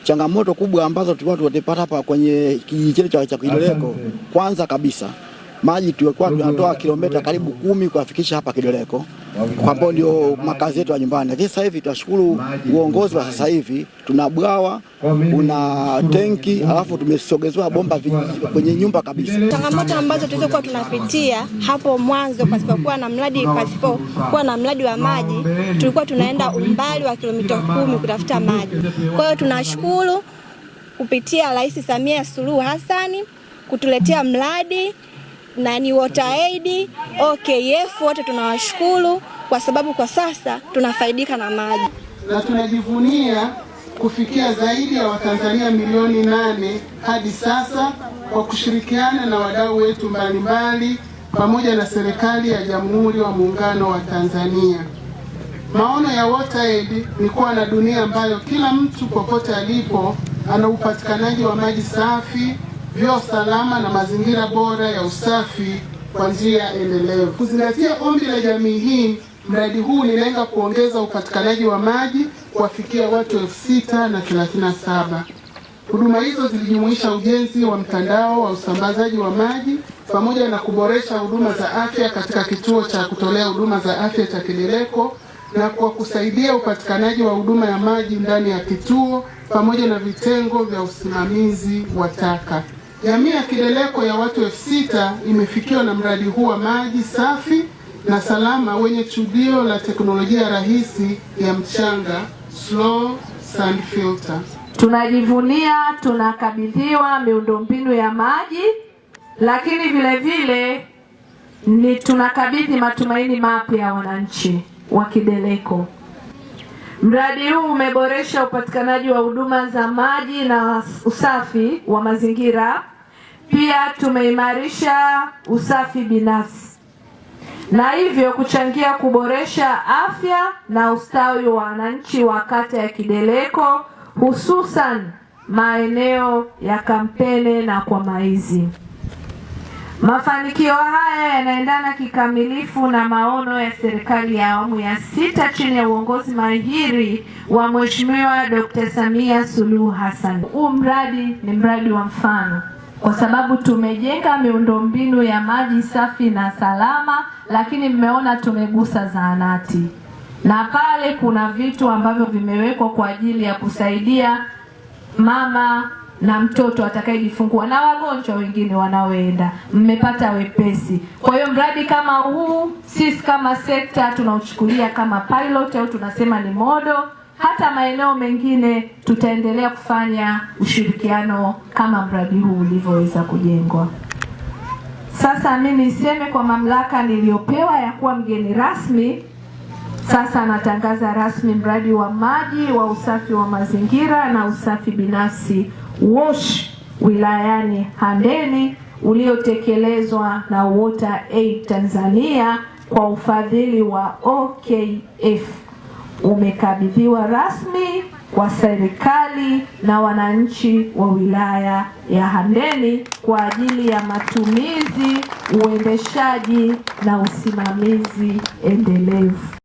Changamoto kubwa ambazo tulikuwa tunapata hapa kwenye kijiji chetu cha Kideleko, kwanza kabisa maji tulikuwa tunatoa kilomita karibu 10 kufikisha hapa Kideleko, kwa sababu ndio makazi yetu ya nyumbani. Lakini sasa hivi tunashukuru uongozi wa sasa hivi, tuna bwawa, kuna tenki, alafu tumesogezwa bomba kwenye nyumba kabisa. Changamoto ambazo tulizokuwa tunapitia hapo mwanzo, pasipokuwa na mradi wa maji, tulikuwa tunaenda umbali wa kilomita 10 kutafuta maji. Kwa hiyo tunashukuru kupitia Rais Samia Suluhu Hassan kutuletea mradi na ni WaterAid, OKF, wote tunawashukuru kwa sababu kwa sasa tunafaidika na maji. Na tunajivunia kufikia zaidi ya Watanzania milioni 8 hadi sasa kwa kushirikiana na wadau wetu mbalimbali pamoja na serikali ya Jamhuri ya Muungano wa Tanzania. Maono ya WaterAid ni kuwa na dunia ambayo kila mtu popote alipo ana upatikanaji wa maji safi, vyoo salama na mazingira bora ya usafi kwa njia endelevu. Kuzingatia ombi la jamii hii, mradi huu unalenga kuongeza upatikanaji wa maji kuwafikia watu 6,037. Huduma hizo zilijumuisha ujenzi wa mtandao wa usambazaji wa maji pamoja na kuboresha huduma za afya katika kituo cha kutolea huduma za afya cha Kideleko, na kwa kusaidia upatikanaji wa huduma ya maji ndani ya kituo pamoja na vitengo vya usimamizi wa taka. Jamii ya Kideleko ya watu 6,000 imefikiwa na mradi huu wa maji safi na salama wenye chujio la teknolojia rahisi ya mchanga, slow sand filter. Tunajivunia tunakabidhiwa miundombinu ya maji, lakini vile vile ni tunakabidhi matumaini mapya ya wananchi wa Kideleko. Mradi huu umeboresha upatikanaji wa huduma za maji na usafi wa mazingira. Pia tumeimarisha usafi binafsi na hivyo kuchangia kuboresha afya na ustawi wa wananchi wa kata ya Kideleko, hususan maeneo ya Kampene na Kwamaizi. Mafanikio haya yanaendana kikamilifu na maono ya serikali ya awamu ya 6 chini ya uongozi mahiri wa Mheshimiwa Dr. Samia Suluhu Hassan. Huu mradi ni mradi wa mfano kwa sababu tumejenga miundombinu ya maji safi na salama, lakini mmeona tumegusa zahanati. Na pale kuna vitu ambavyo vimewekwa kwa ajili ya kusaidia mama na mtoto atakayejifungua na wagonjwa wengine wanaoenda, mmepata wepesi. Kwa hiyo mradi kama huu sisi kama sekta tunauchukulia kama pilot au tunasema ni modo. Hata maeneo mengine tutaendelea kufanya ushirikiano kama mradi huu ulivyoweza kujengwa. Sasa mimi niseme kwa mamlaka niliyopewa ya kuwa mgeni rasmi, sasa natangaza rasmi mradi wa maji wa usafi wa mazingira na usafi binafsi WASH wilayani Handeni uliotekelezwa na WaterAid Tanzania kwa ufadhili wa OKF umekabidhiwa rasmi kwa serikali na wananchi wa wilaya ya Handeni kwa ajili ya matumizi, uendeshaji na usimamizi endelevu.